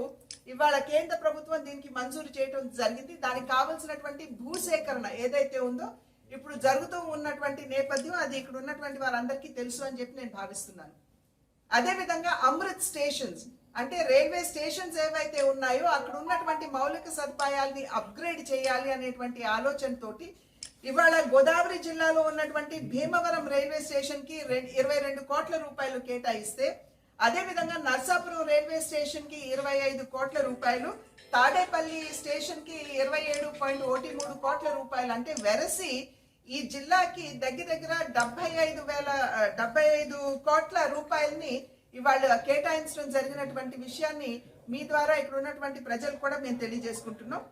ఇవాళ కేంద్ర ప్రభుత్వం దీనికి మంజూరు చేయడం జరిగింది. దానికి కావలసినటువంటి భూసేకరణ ఏదైతే ఉందో ఇప్పుడు జరుగుతూ ఉన్నటువంటి నేపథ్యం అది ఇక్కడ ఉన్నటువంటి వారందరికీ తెలుసు అని చెప్పి నేను భావిస్తున్నాను. అదేవిధంగా అమృత్ స్టేషన్స్ అంటే రైల్వే స్టేషన్స్ ఏవైతే ఉన్నాయో అక్కడ ఉన్నటువంటి మౌలిక సదుపాయాల్ని అప్గ్రేడ్ చేయాలి అనేటువంటి ఆలోచనతోటి ఇవాళ గోదావరి జిల్లాలో ఉన్నటువంటి భీమవరం రైల్వే స్టేషన్ కి 22 కోట్ల రూపాయలు కేటాయిస్తే, అదేవిధంగా నర్సాపురం రైల్వే స్టేషన్ కి 25 కోట్ల రూపాయలు, తాడేపల్లి స్టేషన్ కి 27.13 కోట్ల రూపాయలు, అంటే వెరసి ఈ జిల్లాకి దగ్గర 75 కోట్ల రూపాయలని ఇవాళ కేటాయించడం జరిగినటువంటి విషయాన్ని మీ ద్వారా ఇక్కడ ఉన్నటువంటి ప్రజలు కూడా మేము తెలియజేసుకుంటున్నాం.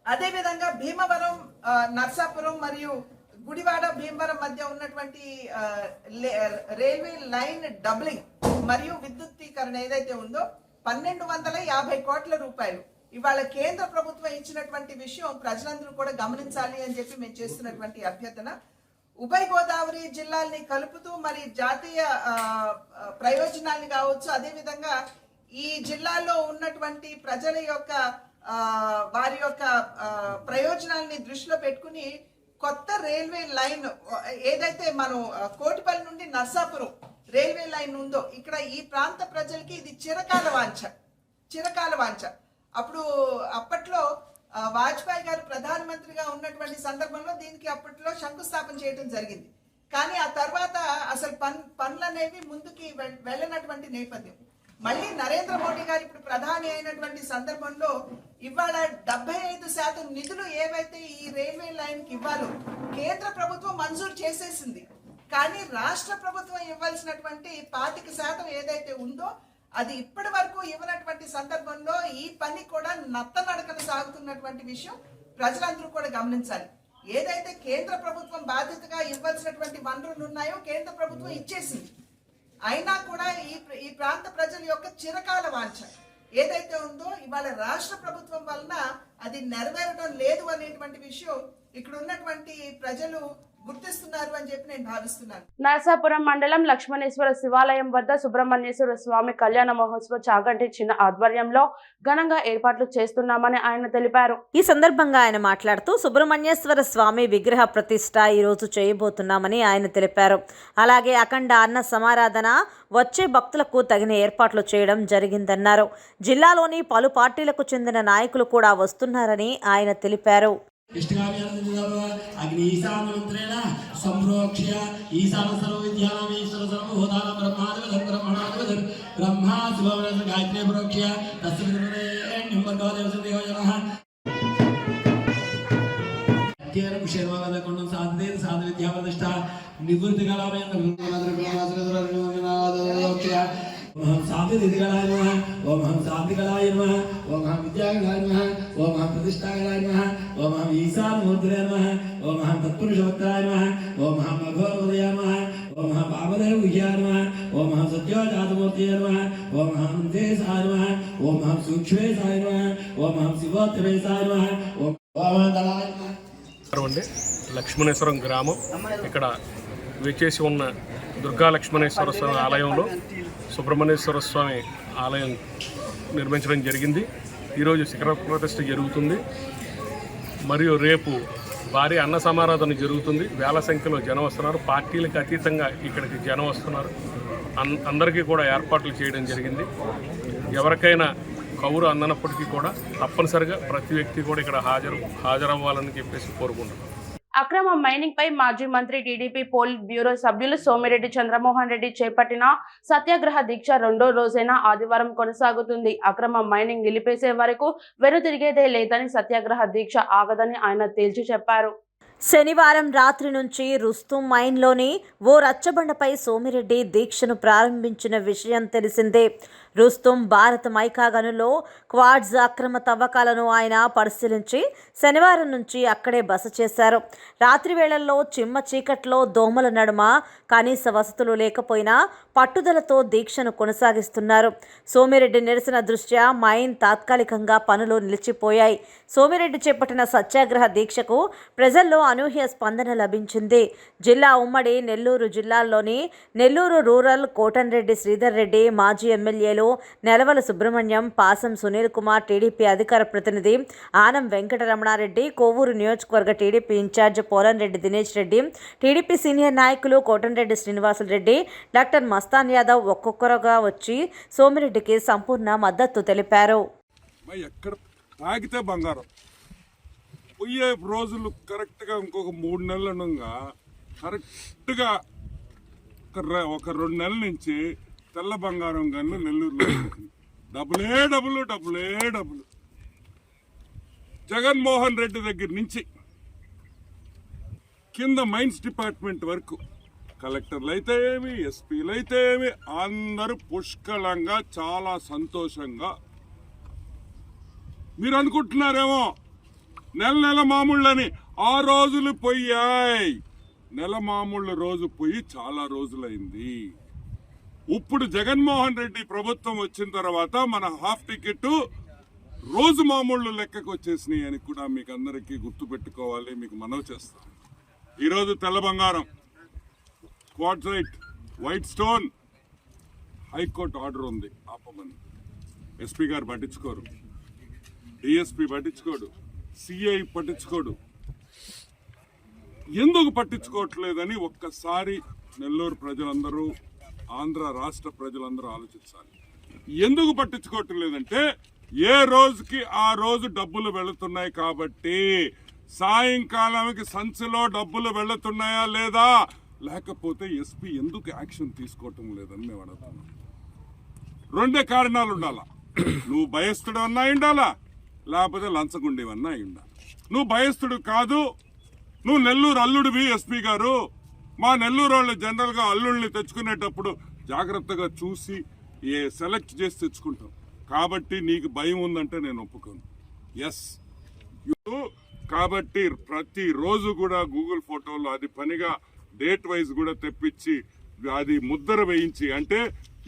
అదేవిధంగా భీమవరం, నర్సాపురం మరియు గుడివాడ భీమవరం మధ్య ఉన్నటువంటి రైల్వే లైన్ డబ్లింగ్ మరియు విద్యుత్తీకరణ ఏదైతే ఉందో 1250 కోట్ల రూపాయలు ఇవాళ కేంద్ర ప్రభుత్వం ఇచ్చినటువంటి విషయం ప్రజలందరూ కూడా గమనించాలి అని చెప్పి మేము చేస్తున్నటువంటి అభ్యర్థన. ఉభయ గోదావరి జిల్లాల్ని కలుపుతూ మరి జాతీయ ప్రయోజనాల్ని కావచ్చు, అదేవిధంగా ఈ జిల్లాలో ఉన్నటువంటి ప్రజల యొక్క వారి యొక్క ప్రయోజనాల్ని దృష్టిలో పెట్టుకుని కొత్త రైల్వే లైన్ ఏదైతే మనం కోటిపల్లి నుండి నర్సాపురం రైల్వే లైన్ ఉందో ఇక్కడ ఈ ప్రాంత ప్రజలకి ఇది చిరకాల వాంఛ. అప్పట్లో వాజ్పేయి గారు ప్రధానమంత్రిగా ఉన్నటువంటి సందర్భంలో దీనికి అప్పట్లో శంకుస్థాపన చేయడం జరిగింది. కానీ ఆ తర్వాత అసలు పనులు అనేవి ముందుకి వెళ్ళనటువంటి నేపథ్యం. మళ్ళీ నరేంద్ర మోడీ గారు ఇప్పుడు ప్రధాని అయినటువంటి సందర్భంలో ఇవాళ 75% నిధులు ఏవైతే ఈ రైల్వే లైన్ కి ఇవ్వాలో కేంద్ర ప్రభుత్వం మంజూరు చేసేసింది. కానీ రాష్ట్ర ప్రభుత్వం ఇవ్వాల్సినటువంటి 25% ఏదైతే ఉందో అది ఇప్పటి వరకు ఇవ్వనటువంటి సందర్భంలో ఈ పని కూడా నత్తనడకన సాగుతున్నటువంటి విషయం ప్రజలందరూ కూడా గమనించాలి. ఏదైతే కేంద్ర ప్రభుత్వం బాధ్యతగా ఇవ్వాల్సినటువంటి వనరులు ఉన్నాయో కేంద్ర ప్రభుత్వం ఇచ్చేసింది. అయినా కూడా ఈ ప్రాంత ప్రజల యొక్క చిరకాల వాంఛ ఏదైతే ఉందో ఇవాళ రాష్ట్ర ప్రభుత్వం వలన అది నెరవేరడం లేదు అనేటువంటి విషయం ఇక్కడ ఉన్నటువంటి ప్రజలు గుర్తిస్తున్నారు అని చెప్పి నేను భావిస్తున్నాను.
నరసాపురం మండలం లక్ష్మణేశ్వర శివాలయం వద్ద సుబ్రహ్మణ్యేశ్వర స్వామి కళ్యాణ మహోత్సవ చాగంటి చిన్న ఆధ్వర్యంలో ఘనంగా ఏర్పాట్లు చేస్తున్నామని ఆయన తెలిపారు.
ఈ సందర్భంగా ఆయన మాట్లాడుతూ సుబ్రహ్మణ్యేశ్వర స్వామి విగ్రహ ప్రతిష్ఠ ఈరోజు చేయబోతున్నామని ఆయన తెలిపారు. అలాగే అఖండ అన్న సమారాధన వచ్చే భక్తులకు తగిన ఏర్పాట్లు చేయడం జరిగిందన్నారు. జిల్లాలోని పలు పార్టీలకు చెందిన నాయకులు కూడా వస్తున్నారని ఆయన తెలిపారు.
అగ్ని ఈశాన్యమంత్రేణ సంప్రోక్ష్య ఈశాన సర్వ విద్యానామేశ్వర సర్వభూతాన బ్రహ్మాధిపతి బ్రహ్మణాధిపతి బ్రహ్మా శివమనస గాయత్రీ ప్రోక్ష్య తస్మిన్నే నింబర్గో దేవసదేవ జనః కేరం శర్వాగద కొండం సాధతే సాధ విద్యా ప్రతిష్ఠ నివృత్తి కళామయంత ओम शांति दिगलाय नमः ओम हम शांति कलाय नमः ओम हम विद्या कलाय नमः ओम हम प्रतिष्ठा कलाय नमः ओम हम ईशान मूर्तये नमः ओम हम तत्पुरुष वक्ताय नमः ओम हम अघोरवदय नमः ओम हम वामदेव विद्याय नमः ओम हम सत्योजात मूर्तये नमः ओम हम देशाय नमः ओम हम सूक्ष्मेशाय नमः ओम हम शिवोत्तमेशाय नमः ओम दलाय नमः.
లక్ష్మణేశ్వరం గ్రామం ఇక్కడ వేచేసి ఉన్న దుర్గా లక్ష్మణేశ్వర స్వామి ఆలయంలో సుబ్రహ్మణ్యేశ్వర స్వామి ఆలయం నిర్మించడం జరిగింది. ఈరోజు శిఖర ప్రతిష్ఠ జరుగుతుంది. మరియు రేపు భారీ అన్న సమారాధన జరుగుతుంది. వేల సంఖ్యలో జనం వస్తున్నారు. పార్టీలకు అతీతంగా ఇక్కడికి జనం వస్తున్నారు. అందరికీ కూడా ఏర్పాట్లు చేయడం జరిగింది. ఎవరికైనా కౌరు అందనప్పటికీ కూడా తప్పనిసరిగా ప్రతి వ్యక్తి కూడా ఇక్కడ హాజరవ్వాలని చెప్పేసి కోరుకుంటున్నాం.
అక్రమ మైనింగ్ పై మాజీ మంత్రి టీడీపీ పోలిట్ బ్యూరో సభ్యులు సోమిరెడ్డి చంద్రమోహన్ రెడ్డి చేపట్టిన సత్యాగ్రహ దీక్ష 2వ రోజైన ఆదివారం కొనసాగుతుంది. అక్రమ మైనింగ్ నిలిపేసే వరకు వెనుతిరిగేదే లేదని సత్యాగ్రహ దీక్ష ఆగదని ఆయన తేల్చి చెప్పారు.
శనివారం రాత్రి నుంచి రుస్తుం మైన్లోని ఓ రచ్చబండపై సోమిరెడ్డి దీక్షను ప్రారంభించిన విషయం తెలిసిందే. రుస్తుం భారత్ మైకా గనుల్లో క్వాడ్స్ అక్రమ తవ్వకాలను ఆయన పరిశీలించి శనివారం నుంచి అక్కడే బస చేశారు. రాత్రి వేళల్లో చిమ్మ చీకట్లో దోమల నడుమ కనీస వసతులు లేకపోయినా పట్టుదలతో దీక్షను కొనసాగిస్తున్నారు. సోమిరెడ్డి నిరసన దృష్ట్యా మైన్ తాత్కాలికంగా పనులు నిలిచిపోయాయి. సోమిరెడ్డి చేపట్టిన సత్యాగ్రహ దీక్షకు ప్రజల్లో అనూహ్య స్పందన లభించింది. జిల్లా ఉమ్మడి నెల్లూరు జిల్లాల్లోని నెల్లూరు రూరల్ కోటన్రెడ్డి శ్రీధర్ రెడ్డి, మాజీ ఎమ్మెల్యేలు నెలవల సుబ్రహ్మణ్యం, పాసం సునీల్ కుమార్, టీడీపీ అధికార ప్రతినిధి ఆనం వెంకటరమణారెడ్డి, కోవూరు నియోజకవర్గ TDP incharge Polamreddy Dinesh Reddy, TDP senior నాయకులు కోటన్రెడ్డి శ్రీనివాసులరెడ్డి, డాక్టర్ మస్తాన్ యాదవ్ ఒక్కొక్కరుగా వచ్చి సోమిరెడ్డికి సంపూర్ణ మద్దతు తెలిపారు.
తాగితే బంగారం పోయే రోజులు కరెక్ట్గా ఇంకొక 3 నెలలు ఉండగా కరెక్ట్గా ఒక 2 నెలల నుంచి తెల్ల బంగారం గన్ను నెల్లూరులో డబ్బులే డబ్బులు డబ్బులే డబ్బులు. జగన్మోహన్ రెడ్డి దగ్గర నుంచి కింద మైన్స్ డిపార్ట్మెంట్ వరకు కలెక్టర్లు అయితే ఏమి, ఎస్పీలు అయితే ఏమి, అందరూ పుష్కలంగా చాలా సంతోషంగా. మీరు అనుకుంటున్నారేమో నెల మామూళ్ళని, ఆ రోజులు పోయాయి. నెల మామూళ్ళ రోజు పోయి చాలా రోజులైంది. ఇప్పుడు జగన్మోహన్ రెడ్డి ప్రభుత్వం వచ్చిన తర్వాత మన హాఫ్ టికెట్ రోజు మామూళ్ళు లెక్కకు వచ్చేసినాయి అని కూడా మీకు అందరికీ గుర్తుపెట్టుకోవాలి. మీకు మనవి చేస్తాను. ఈరోజు తెల్ల బంగారం, quartzite, white stone high court order ఉంది ఆపమని. ఎస్పీ గారు పట్టించుకోరు, డిఎస్పీ పట్టించుకోడు, సిఐ పట్టించుకోడు. ఎందుకు పట్టించుకోవట్లేదని ఒక్కసారి నెల్లూరు ప్రజలందరూ, ఆంధ్ర రాష్ట్ర ప్రజలందరూ ఆలోచించాలి. ఎందుకు పట్టించుకోవట్లేదంటే ఏ రోజుకి ఆ రోజు డబ్బులు వెళుతున్నాయి కాబట్టి. సాయంకాలానికి సంచిలో డబ్బులు వెళుతున్నాయా లేదా, లేకపోతే ఎస్పీ ఎందుకు యాక్షన్ తీసుకోవటం లేదని మేము అడుగుతున్నాం. 2 కారణాలు ఉండాలా. నువ్వు భయస్థుడు అన్నా ఉండాలా, లేకపోతే లంచగుండేవన్నా ఉండాలి. నువ్వు భయస్థుడు కాదు, నువ్వు నెల్లూరు అల్లుడివి. ఎస్పీ గారు, మా నెల్లూరు వాళ్ళు జనరల్గా అల్లుడిని తెచ్చుకునేటప్పుడు జాగ్రత్తగా చూసి సెలెక్ట్ చేసి తెచ్చుకుంటాం. కాబట్టి నీకు భయం ఉందంటే నేను ఒప్పుకోను. ఎస్, కాబట్టి ప్రతిరోజు కూడా గూగుల్ ఫోటోలు అది పనిగా డేట్ వైజ్ కూడా తెప్పించి అది ముద్ర వేయించి, అంటే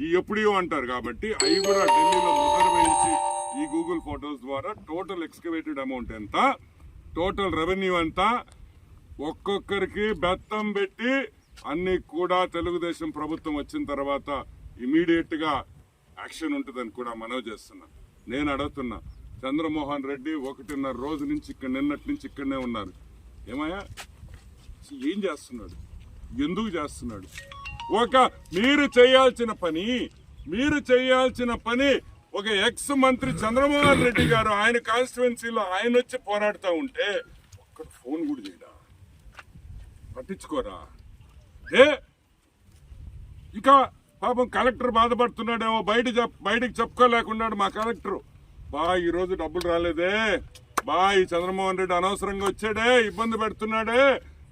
ఈ ఎప్పుడో అంటారు కాబట్టి అవి కూడా ఢిల్లీలో ముద్ర వేయించి ఈ గూగుల్ ఫోటోస్ ద్వారా టోటల్ ఎక్స్కవేటెడ్ అమౌంట్ ఎంత, టోటల్ రెవెన్యూ ఎంత, ఒక్కొక్కరికి బెత్తం పెట్టి అన్ని కూడా తెలుగుదేశం ప్రభుత్వం వచ్చిన తర్వాత ఇమీడియట్ గా యాక్షన్ ఉంటుందని కూడా మనవి చేస్తున్నా. నేను అడుగుతున్నా, చంద్రమోహన్ రెడ్డి 1.5 రోజు నుంచి ఇక్కడ, నిన్నటి నుంచి ఇక్కడనే ఉన్నారు. ఏమయ్యా ఏం చేస్తున్నాడు, ఎందుకు చేస్తున్నాడు? మీరు చేయాల్సిన పని ఒక ఎక్స్ మంత్రి చంద్రమోహన్ రెడ్డి గారు ఆయన కాన్స్టిట్యువెన్సీలో ఆయన వచ్చి పోరాడుతూ ఉంటే ఒక్కడ ఫోన్ కూడా చేయడా, పట్టించుకోరా? ఇంకా పాపం కలెక్టర్ బాధపడుతున్నాడేమో, బయటికి చెప్పుకోలేకున్నాడు మా కలెక్టర్. ఈరోజు డబ్బులు రాలేదే, ఈ చంద్రమోహన్ రెడ్డి అనవసరంగా వచ్చాడే, ఇబ్బంది పెడుతున్నాడే,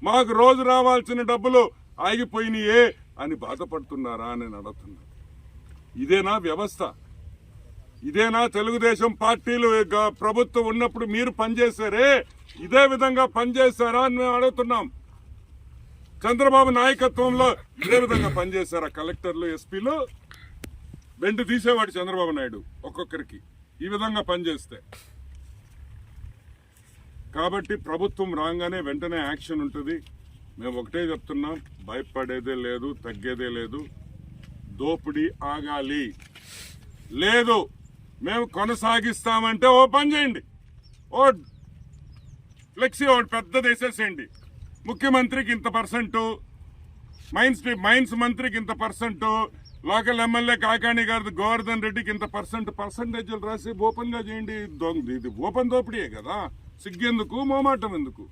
మాకు రోజు రావాల్సిన డబ్బులు ఆగిపోయినాయే అని బాధపడుతున్నారా అని అడుగుతున్నా. ఇదేనా వ్యవస్థ? ఇదేనా తెలుగుదేశం పార్టీలు ప్రభుత్వం ఉన్నప్పుడు మీరు పనిచేశారే, ఇదే విధంగా పనిచేశారా అని మేము అడుగుతున్నాం. చంద్రబాబు నాయకత్వంలో ఇదే విధంగా పనిచేశారా కలెక్టర్లు, ఎస్పీలు? వెంట తీసేవాడు చంద్రబాబు నాయుడు ఒక్కొక్కరికి ఈ విధంగా పనిచేస్తే. కాబట్టి ప్రభుత్వం రాగానే వెంటనే యాక్షన్ ఉంటుంది. మేము ఒకటే చెప్తున్నాం, భయపడేదే లేదు, తగ్గేదే లేదు. దోపిడీ ఆగాలి. లేదు మేము కొనసాగిస్తామంటే ఓ పని చేయండి, ఓ ఫ్లెక్సీ ఒకటి పెద్దది వేసేసేయండి. ముఖ్యమంత్రికి ఇంత పర్సెంటు, మైన్స్ మంత్రికి ఇంత పర్సెంటు, లోకల్ ఎమ్మెల్యే కాకాణి గారి గోవర్ధన్ రెడ్డికి ఇంత పర్సెంటేజ్లు రాసి ఓపెన్గా చేయండి. ఇది ఓపెన్ దోపిడీయే కదా, సిగ్గెందుకు, మోమాటం ఎందుకు?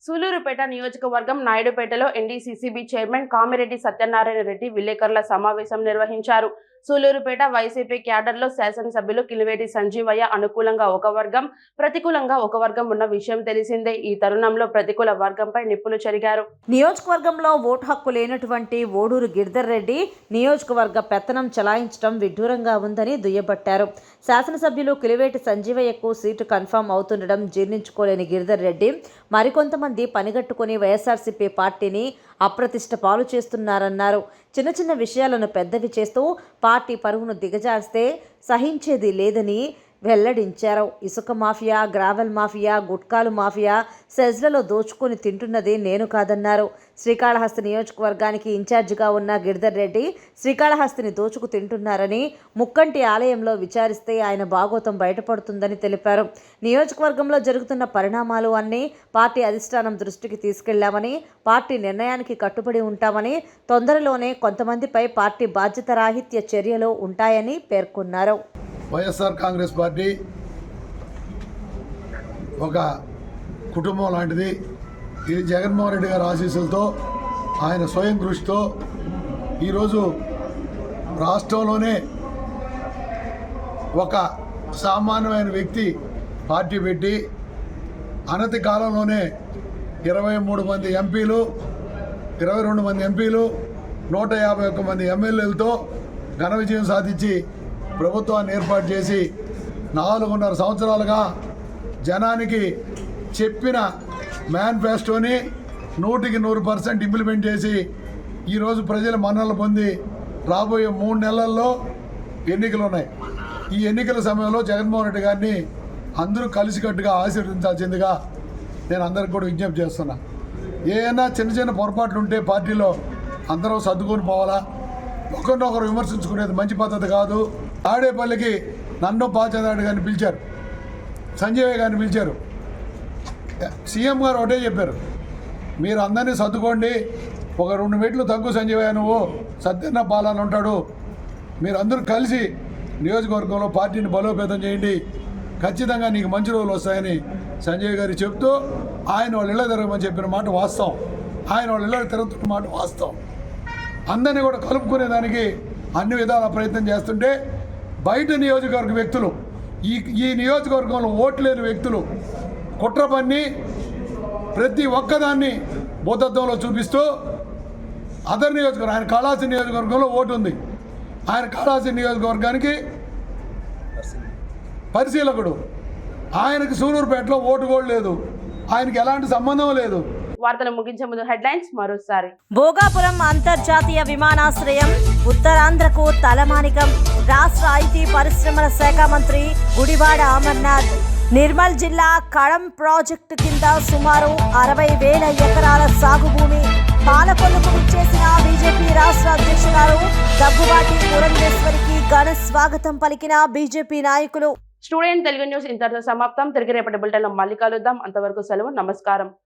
సూలూరుపేట నియోజకవర్గం నాయుడుపేటలో ఎన్డీసీసీబీ చైర్మన్ కామిరెడ్డి సత్యనారాయణ రెడ్డి విలేకరుల సమావేశం నిర్వహించారు. సూలూరుపేట వైసీపీ క్యాడర్లో శాసనసభ్యులు కిలివేటి సంజీవయ్య అనుకూలంగా ఒక వర్గం, ప్రతికూలంగా ఒక వర్గం ఉన్న విషయం తెలిసిందే. ఈ తరుణంలో ప్రతికూల వర్గంపై నిప్పులు చెరిగారు.
నియోజకవర్గంలో ఓటు హక్కు లేనటువంటి ఓడూరు గిరిధర్ రెడ్డి నియోజకవర్గ పెత్తనం చలాయించడం విడ్డూరంగా ఉందని దుయ్యబట్టారు. శాసనసభ్యులు కిలివేటి సంజీవయ్యకు సీటు కన్ఫర్మ్ అవుతుండడం జీర్ణించుకోలేని గిరిధర్ రెడ్డి మరికొంతమంది పనిగట్టుకుని వైఎస్ఆర్సీపీ పార్టీని అప్రతిష్ట పాలు చేస్తున్నారన్నారు. చిన్న చిన్న విషయాలను పెద్దవి చేస్తూ పార్టీ పరువును దిగజారిస్తే సహించేది లేదని వెల్లడించారు. ఇసుక మాఫియా, గ్రావెల్ మాఫియా, గుట్కాలు మాఫియా సెజ్లలో దోచుకొని తింటున్నది నేను కాదన్నారు. శ్రీకాళహస్తి నియోజకవర్గానికి ఇన్ఛార్జిగా ఉన్న గిరిధర్ రెడ్డి శ్రీకాళహస్తిని దోచుకు తింటున్నారని, ముక్కంటి ఆలయంలో విచారిస్తే ఆయన భాగోతం బయటపడుతుందని తెలిపారు. నియోజకవర్గంలో జరుగుతున్న పరిణామాలు అన్నీ పార్టీ అధిష్టానం దృష్టికి తీసుకెళ్లామని, పార్టీ నిర్ణయానికి కట్టుబడి ఉంటామని, తొందరలోనే కొంతమందిపై పార్టీ బాధ్యత రాహిత్య చర్యలు ఉంటాయని పేర్కొన్నారు.
వైఎస్ఆర్ కాంగ్రెస్ పార్టీ ఒక కుటుంబం లాంటిది. ఇది జగన్మోహన్ రెడ్డి గారి ఆశీస్సులతో, ఆయన స్వయం కృషితో ఈరోజు రాష్ట్రంలోనే ఒక సామాన్యమైన వ్యక్తి పార్టీ పెట్టి అనతి కాలంలోనే 23 మంది ఎంపీలు, 22 మంది ఎంపీలు, 151 మంది ఎమ్మెల్యేలతో ఘన విజయం సాధించి ప్రభుత్వాన్ని ఏర్పాటు చేసి 4.5 సంవత్సరాలుగా జనానికి చెప్పిన మేనిఫెస్టోని 100% ఇంప్లిమెంట్ చేసి ఈరోజు ప్రజల మన్ననలు పొంది రాబోయే 3 నెలల్లో ఎన్నికలు ఉన్నాయి. ఈ ఎన్నికల సమయంలో జగన్మోహన్ రెడ్డి గారిని అందరూ కలిసికట్టుగా ఆశీర్వదించాల్సిందిగా నేను అందరికి కూడా విజ్ఞప్తి చేస్తున్నా. ఏమైనా చిన్న చిన్న పొరపాట్లు ఉంటే పార్టీలో అందరూ సర్దుకొని పోవాలా, ఒకరినొకరు విమర్శించుకునేది మంచి పద్ధతి కాదు. తాడేపల్లికి నన్ను పాచదాడు గారిని పిలిచారు, సంజయ్ గారిని పిలిచారు. సీఎం గారు ఒకటే చెప్పారు, మీరు అందరినీ సర్దుకోండి, ఒక 2 మెట్లు తగ్గు సంజయ్, నువ్వు సత్యన్న బాలని ఉంటాడు, మీరు అందరూ కలిసి నియోజకవర్గంలో పార్టీని బలోపేతం చేయండి, ఖచ్చితంగా నీకు మంచి రోజులు వస్తాయని సంజయ్ గారు చెప్తూ ఆయన వాళ్ళ ఇళ్ళ తిరగమని చెప్పిన మాట వాస్తవం. ఆయన వాళ్ళ ఇళ్ళ తిరుగుతున్న మాట వాస్తవం. అందరినీ కూడా కలుపుకునేదానికి అన్ని విధాల ప్రయత్నం చేస్తుంటే బయట నియోజకవర్గ వ్యక్తులు, ఈ నియోజకవర్గంలో ఓటు లేని వ్యక్తులు కుట్ర పన్ని ప్రతి ఒక్కదాన్ని భూతత్వంలో చూపిస్తూ అదర్ నియోజకవర్గం, ఆయన కాళాసి నియోజకవర్గంలో ఓటు ఉంది, ఆయన కాళాసి నియోజకవర్గానికి పరిశీలకుడు, ఆయనకి సూలూరుపేటలో ఓటు కూడా లేదు, ఆయనకి ఎలాంటి సంబంధం లేదు.
వార్తలు ముగించే ముందు హెడ్లైన్స్ మరోసారి.
భోగాపురం అంతర్జాతీయ విమానాశ్రయం ఉత్తరాంధ్రకు తలమానికం. రాష్ట్ర ఐటీ పరిశ్రమల శాఖ మంత్రి గుడివాడ అమర్నాథ్. నిర్మల్ జిల్లా కడం ప్రాజెక్టు కింద సుమారు 60,000 ఎకరాల సాగు భూమి. పాలకొల్లుకు విచ్చేసిన బీజేపీ రాష్ట్ర అధ్యక్షురాలు దగ్గుబాటి పురంధేశ్వరికి ఘన స్వాగతం పలికిన బీజేపీ నాయకులు.
స్టూడియో తెలుగు న్యూస్ ఇంతటితో సమాప్తం. తిరిగి రేపటి బులెటిన్లో మళ్ళీ కలుద్దాం. అంతవరకు సెలవు. నమస్కారం.